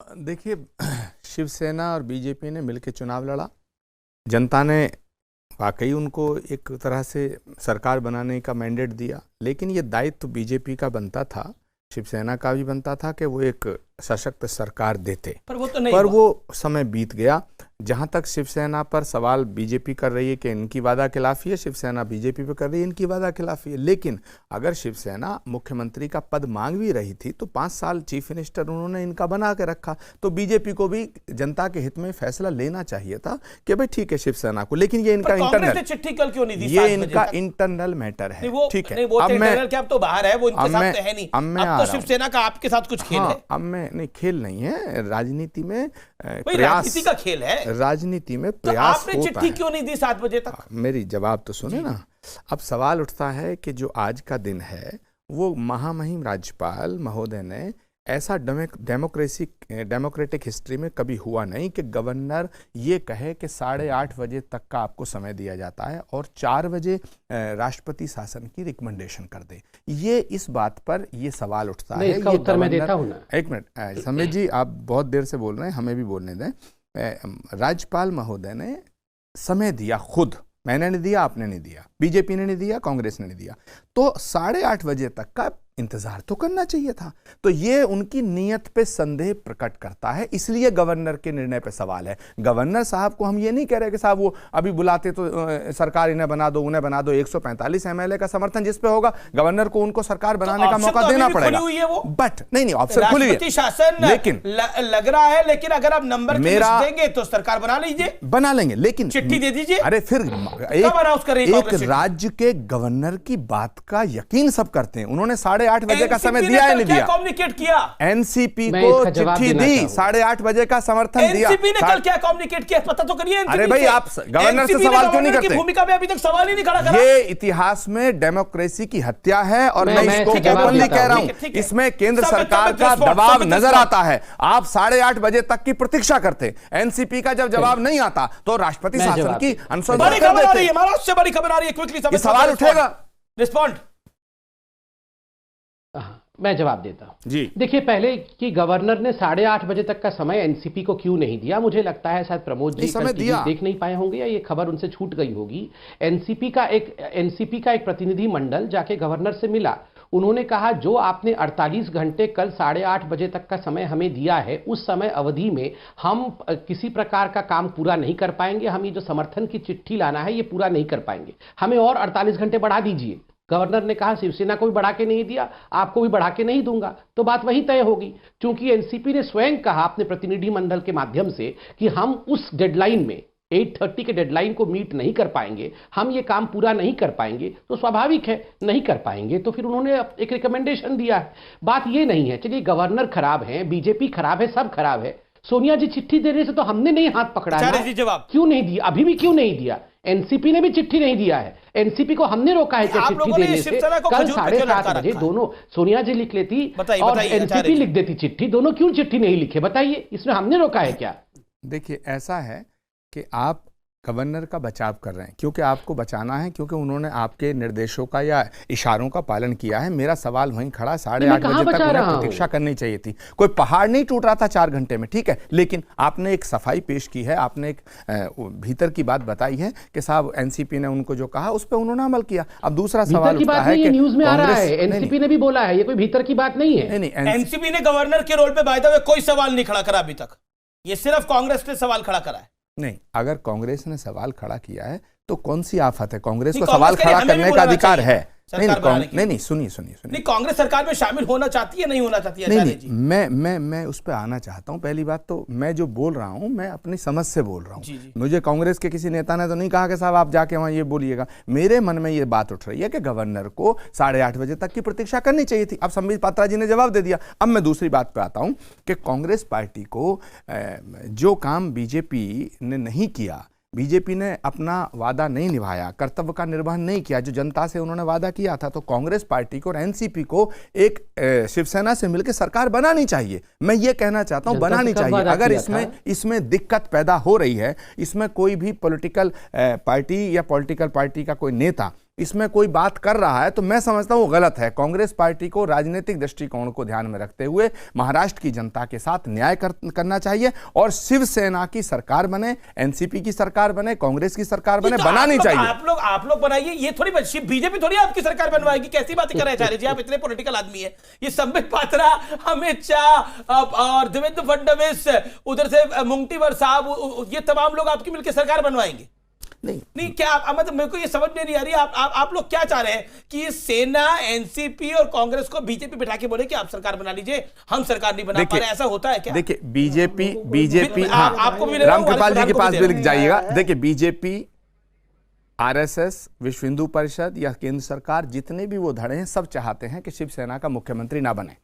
देखिए, शिवसेना और बीजेपी ने मिलकर चुनाव लड़ा। जनता ने वाकई उनको एक तरह से सरकार बनाने का मैंडेट दिया, लेकिन ये दायित्व बीजेपी का बनता था, शिवसेना का भी बनता था कि वो एक सशक्त सरकार देते, पर वो तो नहीं पर हुआ। वो समय बीत गया। जहां तक शिवसेना पर सवाल बीजेपी कर रही है कि इनकी वादा खिलाफी है, शिवसेना बीजेपी पर कर रही है इनकी वादा खिलाफी है। लेकिन अगर शिवसेना मुख्यमंत्री का पद मांग भी रही थी तो 5 साल चीफ मिनिस्टर उन्होंने इनका बना के रखा, तो बीजेपी को भी जनता के हित में फैसला लेना चाहिए था कि भाई ठीक है शिवसेना को। लेकिन ये इनका इंटरनल, चिट्ठी कल क्यों नहीं दी? ये इनका इंटरनल मैटर है, ठीक है। अब तो बाहर है, वो इनके साथ है नहीं। अब तो शिवसेना का आपके साथ कुछ खेल है। अब मैं नहीं, खेल नहीं है, राजनीति में प्रयास, राजनीति का खेल है। राजनीति में तो प्रयास आपने चिट्ठी क्यों नहीं दी 7 बजे तक? मेरी जवाब तो सुने ना। अब सवाल उठता है कि जो आज का दिन है वो महामहिम राज्यपाल महोदय ने ऐसा डेमोक्रेटिक हिस्ट्री में कभी हुआ नहीं कि गवर्नर ये कहे कि 8:30 बजे तक का आपको समय दिया जाता है और 4 बजे राष्ट्रपति शासन की रिकमेंडेशन कर दे। ये इस बात पर ये सवाल उठता है। इसका उत्तर मैं देता हूं ना। एक मिनट समीर जी, आप बहुत देर से बोल रहे हैं, हमें भी बोलने दें। राज्यपाल महोदय ने समय दिया खुद, मैंने नहीं दिया, आपने नहीं दिया, बीजेपी ने नहीं दिया, कांग्रेस ने नहीं दिया, तो 8:30 बजे तक का इंतजार तो करना चाहिए था। तो ये उनकी नीयत पे संदेह प्रकट करता है, इसलिए गवर्नर के निर्णय पे सवाल है। गवर्नर साहब को हम ये नहीं कह रहे कि साहब वो अभी बुलाते तो सरकार इन्हें बना दो, उन्हें बना दो। 145 MLA का समर्थन जिस पे होगा, गवर्नर को उनको सरकार बनाने का मौका देना पड़ेगा। बट नहीं, ऑप्शन खुली है, शासन लेकिन लग रहा है, लेकिन अगर आप नंबर देंगे तो सरकार बना लीजिए, बना लेंगे, लेकिन चिट्ठी दे दीजिए। अरे फिर एक राज्य के गवर्नर की बात का यकीन सब करते हैं। उन्होंने 8:30 बजे का समय दिया है, नहीं दिया? कम्युनिकेट किया एनसीपी को चिट्ठी दी, 8:30 बजे का समर्थन दिया। एनसीपी ने कल क्या कम्युनिकेट किया पता तो करिए। अरे भाई, आप गवर्नर से सवाल क्यों नहीं करते? भूमिका में अभी तक सवाल ही नहीं खड़ा करा। ये इतिहास में डेमोक्रेसी की हत्या है और मैं इसको ओपनली कह रहा हूं। इसमें केंद्र सरकार का दबाव नजर आता है। आप 8:30 बजे तक की प्रतीक्षा करते, एनसीपी का जब जवाब नहीं आता तो राष्ट्रपति शासन की अनुशंसा कर देते। महाराष्ट्र से बड़ी खबर आ रही है, क्विकली सवाल उठेगा, रिस्पॉन्ड। मैं जवाब देता हूं जी। देखिए, पहले कि गवर्नर ने 8:30 बजे तक का समय एनसीपी को क्यों नहीं दिया, मुझे लगता है शायद प्रमोद जी देख नहीं पाए होंगे या ये खबर उनसे छूट गई होगी। एनसीपी का एक प्रतिनिधि मंडल जाके गवर्नर से मिला। उन्होंने कहा जो आपने 48 घंटे कल 8:30 बजे तक का समय हमें दिया है, उस समय अवधि में हम किसी प्रकार का काम पूरा नहीं कर पाएंगे। हम ये जो समर्थन की चिट्ठी लाना है ये पूरा नहीं कर पाएंगे, हमें और 48 घंटे बढ़ा दीजिए। गवर्नर ने कहा शिवसेना को भी बढ़ा के नहीं दिया, आपको भी बढ़ा के नहीं दूंगा, तो बात वहीं तय होगी। क्योंकि एनसीपी ने स्वयं कहा अपने प्रतिनिधि मंडल के माध्यम से कि हम उस डेडलाइन में 8:30 के डेडलाइन को मीट नहीं कर पाएंगे, हम ये काम पूरा नहीं कर पाएंगे, तो स्वाभाविक है नहीं कर पाएंगे, तो फिर उन्होंने एक रिकमेंडेशन दिया है। बात ये नहीं है, चलिए गवर्नर खराब है, बीजेपी खराब है, सब खराब है। सोनिया जी चिट्ठी देने से तो हमने नहीं हाथ पकड़ा है, जवाब क्यों नहीं दिया, अभी भी क्यों नहीं दिया? एनसीपी ने भी चिट्ठी नहीं दिया है, एनसीपी को हमने रोका है कि चिट्ठी देने से। कल 7:30 बजे दोनों सोनिया जी लिख लेती और एनसीपी लिख देती चिट्ठी, दोनों क्यों चिट्ठी नहीं लिखे बताइए, इसमें हमने रोका है क्या? देखिए, ऐसा है कि आप गवर्नर का बचाव कर रहे हैं क्योंकि आपको बचाना है, क्योंकि उन्होंने आपके निर्देशों का या इशारों का पालन किया है। मेरा सवाल वहीं खड़ा, 8:30 बजे तक उन्हें प्रतीक्षा करनी चाहिए थी। कोई पहाड़ नहीं टूट रहा था 4 घंटे में, ठीक है, लेकिन आपने एक सफाई पेश की है, आपने एक भीतर की बात बताई है कि साहब एनसीपी ने उनको जो कहा उस पर उन्होंने अमल किया। अब दूसरा सवाल उठता है कि न्यूज में आ रहा है एनसीपी ने भी बोला है, ये कोई भीतर की बात नहीं है। एनसीपी ने गवर्नर के रोल पे बाय द वे कोई सवाल नहीं खड़ा करा अभी तक, ये सिर्फ कांग्रेस ने सवाल खड़ा करा है। नहीं, अगर कांग्रेस ने सवाल खड़ा किया है तो कौन सी आफत है? कांग्रेस को सवाल खड़ा करने का अधिकार है। नहीं, सुनिए, कांग्रेस सरकार में शामिल होना चाहती है, नहीं होना चाहती है? नहीं, मैं उस पर आना चाहता हूं। पहली बात तो मैं जो बोल रहा हूं मैं अपनी समझ से बोल रहा हूं। मुझे कांग्रेस के किसी नेता ने तो नहीं कहा कि साहब आप जाके वहां ये बोलिएगा। मेरे मन में ये बात उठ रही है कि गवर्नर को 8:30 बजे तक की प्रतीक्षा करनी चाहिए थी। अब संबित पात्रा जी ने जवाब दे दिया। अब मैं दूसरी बात पे आता हूं कि कांग्रेस पार्टी को जो काम बीजेपी ने नहीं किया, बीजेपी ने अपना वादा नहीं निभाया, कर्तव्य का निर्वहन नहीं किया जो जनता से उन्होंने वादा किया था, तो कांग्रेस पार्टी को और एनसीपी को एक शिवसेना से मिलकर सरकार बनानी चाहिए। मैं ये कहना चाहता हूं बनानी चाहिए। अगर इसमें दिक्कत पैदा हो रही है, इसमें कोई भी पॉलिटिकल पार्टी या पॉलिटिकल पार्टी का कोई नेता इसमें कोई बात कर रहा है तो मैं समझता हूं गलत है। कांग्रेस पार्टी को राजनीतिक दृष्टिकोण को ध्यान में रखते हुए महाराष्ट्र की जनता के साथ न्याय करना चाहिए और शिवसेना की सरकार बने, एनसीपी की सरकार बने, कांग्रेस की सरकार बने, बनानी चाहिए। आप लोग बनाइए, ये थोड़ी बीजेपी थोड़ी आपकी सरकार बनवाएगी। कैसी बातें कर रहे हैं आचार्य जी, आप इतने पॉलिटिकल आदमी है। ये संबित पात्रा, अमित शाह और देवेंद्र फडणवीस, उधर से मुंगटीवर साहब, ये तमाम लोग आपकी मिलकर सरकार बनवाएंगे? नहीं क्या मतलब मेरे को ये समझ में नहीं आ रही। आप लोग क्या चाह रहे हैं कि सेना, एनसीपी और कांग्रेस को बीजेपी बिठा के बोले कि आप सरकार बना लीजिए, हम सरकार नहीं बना पा रहे, ऐसा होता है क्या? देखिए बीजेपी आपको भी रामकृपाल जी के पास भी लिख जाइएगा। देखिए बीजेपी, आरएसएस, विश्व हिंदू परिषद या केंद्र सरकार, जितने भी वो धड़े हैं, सब चाहते हैं कि शिवसेना का मुख्यमंत्री ना बने।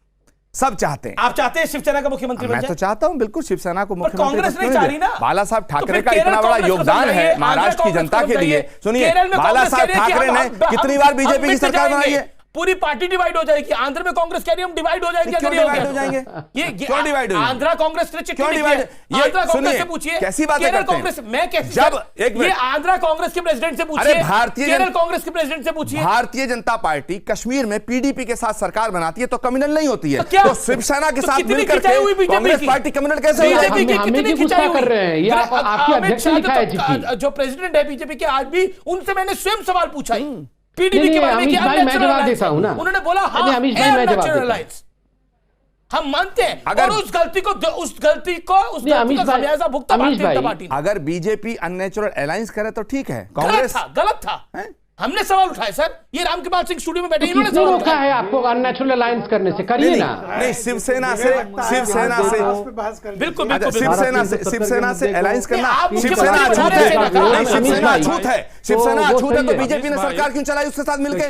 सब चाहते हैं। आप चाहते हैं शिवसेना का मुख्यमंत्री बन जाए? मैं तो चाहता हूं बिल्कुल शिवसेना को मुख्यमंत्री। कांग्रेस नहीं चाह रही ना। बाला साहब ठाकरे का इतना बड़ा योगदान है महाराष्ट्र की जनता के लिए। सुनिए, बाला साहब ठाकरे ने कितनी बार बीजेपी की सरकार बनाई है? पूरी पार्टी डिवाइड हो जाएगी। आंध्र में कांग्रेस कह रही है हम डिवाइड हो जाएंगे। क्यों डिवाइड हो जाएंगे? ये क्यों डिवाइड हो जाएंगे? आंध्रा कांग्रेस ने चिट्ठी क्यों डिवाइड? आंध्रा कांग्रेस से पूछिए, कैसी बातें केरल करते हैं? कांग्रेस, मैं कैसे जब एक ये आंध्रा कांग्रेस के प्रेसिडेंट से पूछिए, केरल कांग्रेस के प्रेसिडेंट से पूछिए। भारतीय जनता पार्टी कश्मीर में पीडीपी के साथ सरकार बनाती है तो कम्युनल नहीं होती है, तो शिवसेना के साथ मिलकर कांग्रेस पार्टी कम्युनल कैसे हो जाएगी? कितनी खिंचाई कर रहे हैं? ये आपके अध्यक्ष ने लिखा है चिट्ठी। जो प्रेसिडेंट है बीजेपी के आज भी, उनसे मैंने स्वयं सवाल पूछा है पीडीपी के बारे में। अमीश भाई मैं जवाब देता हूं ना। उन्होंने बोला हाँ, अमीश भाई मैं जवाब देता हूं। हम मानते हैं और उस गलती को खमियाजा भुगतना भारतीय जनता पार्टी ने। अगर बीजेपी अननेचुरल अलायंस करे तो ठीक है, कांग्रेस गलत था। हमने सवाल उठाए सर, ये रामकृपाल सिंह स्टूडियो में बैठे, इन्होंने सवाल रोका है आपको अननेचुरल अलायंस करने से? करिए ना। नहीं, शिवसेना से बिल्कुल शिवसेना से अलायंस करना शिवसेना अछूत है। शिवसेना अछूत है, शिवसेना अछूत है तो बीजेपी ने सरकार क्यों चलाई उसके साथ मिलकर?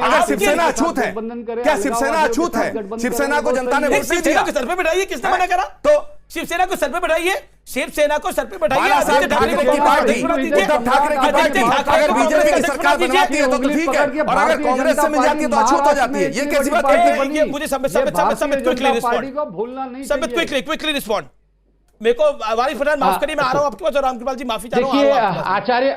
अगर शिवसेना अछूत है, क्या शिवसेना अछूत है? शिवसेना को जनता ने वोट दिया। सर पे बैठाइए, किसने मना करा? तो शिवसेना को सर पे बैठाइए, शिवसेना को सर पे बैठाइए। बाला साहब ठाकरे की पार्टी, उद्धव ठाकरे की पार्टी अगर बीजेपी की सरकार बनवाती है तो ठीक है, और अगर कांग्रेस से मिल जाती है तो अछूत हो जाती है। ये कैसी बात है? मुझे क्विकली रिस्पॉन्ड। मेरे को वारिस पठान माफ करिए, मैं आ रहा हूं आपके पास, और रामकृपाल जी माफी चाह रहा हूं। देखिए आचार्य,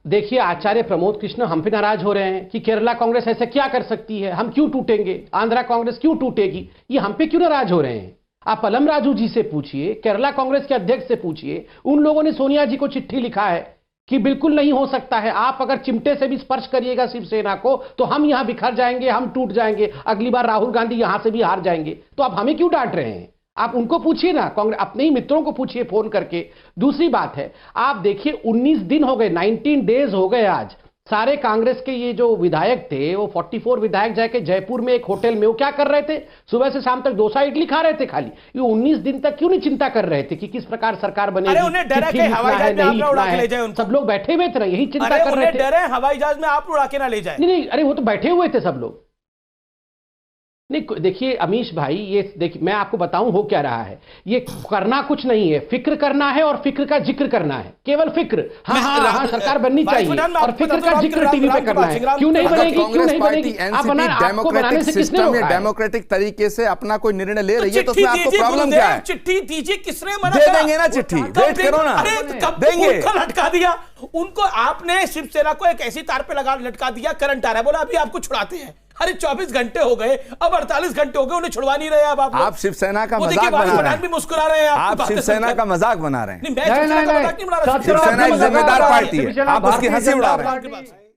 देखिए आचार्य प्रमोद कृष्ण हम पे नाराज हो रहे हैं कि केरला कांग्रेस ऐसे क्या कर सकती है, हम क्यों टूटेंगे, आंध्रा कांग्रेस क्यों टूटेगी, ये हम पे क्यों नाराज हो रहे हैं? आप पलम राजू जी से पूछिए, केरला कांग्रेस के अध्यक्ष से पूछिए, उन लोगों ने सोनिया जी को चिट्ठी लिखा है कि बिल्कुल नहीं हो सकता है, आप अगर चिमटे से भी स्पर्श करिएगा शिवसेना को तो हम यहां बिखर जाएंगे, हम टूट जाएंगे, अगली बार राहुल गांधी यहां से भी हार जाएंगे। तो आप हमें क्यों डांट रहे हैं? आप उनको पूछिए ना, कांग्रेस अपने ही मित्रों को पूछिए फोन करके। दूसरी बात है, आप देखिए 19 दिन हो गए, 19 डेज हो गए आज, सारे कांग्रेस के ये जो विधायक थे, वो 44 विधायक जाके जयपुर में एक होटल में वो क्या कर रहे थे? सुबह से शाम तक डोसा इडली खा रहे थे खाली। ये 19 दिन तक क्यों नहीं चिंता कर रहे थे कि किस प्रकार सरकार बनेगी? अरे उन्हें डर है कि हवाई जहाज में आप उड़ा के ले जाए उनको। सब लोग बैठे हुए थे, यही चिंता कर रहे थे। डर है हवाई जहाज में आप उड़ा के ना ले जाए। नहीं, अरे वो तो बैठे हुए थे सब लोग। नहीं देखिए अमीश भाई, ये देखिए मैं आपको बताऊं हो क्या रहा है। ये करना कुछ नहीं है, फिक्र करना है और फिक्र का जिक्र करना है, केवल फिक्र। हाँ, सरकार बननी चाहिए और फिक्र का जिक्र टीवी पे करना है। क्यों नहीं बनेगी? क्यों नहीं बनेगी? आपको बनाने से किसने रोका है? डेमोक्रेटिक तरीके से अपना कोई निर्णय ले रही है तो उसमें आपको प्रॉब्लम क्या है? चिट्ठी दीजिए, किसने मना दे देंगे ना चिट्ठी, वेट करो ना, देंगे। लटका दिया उनको आपने, शिवसेना को एक ऐसी तार पे लगा लटका दिया, करंट आ रहा है, बोला अभी आपको छुड़ाते हैं। अरे 24 घंटे हो गए, अब 48 घंटे हो गए, उन्हें छुड़वा नहीं रहे। अब आप शिवसेना का मजाक बना रहे हैं, भी मुस्कुरा रहे हैं। आप शिवसेना का मजाक बना रहे हैं। नहीं, मैं शिवसेना का मजाक नहीं बना रहा। शिवसेना एक जिम्मेदार पार्टी है, आप उसकी हंसी उड़ा रहे हैं।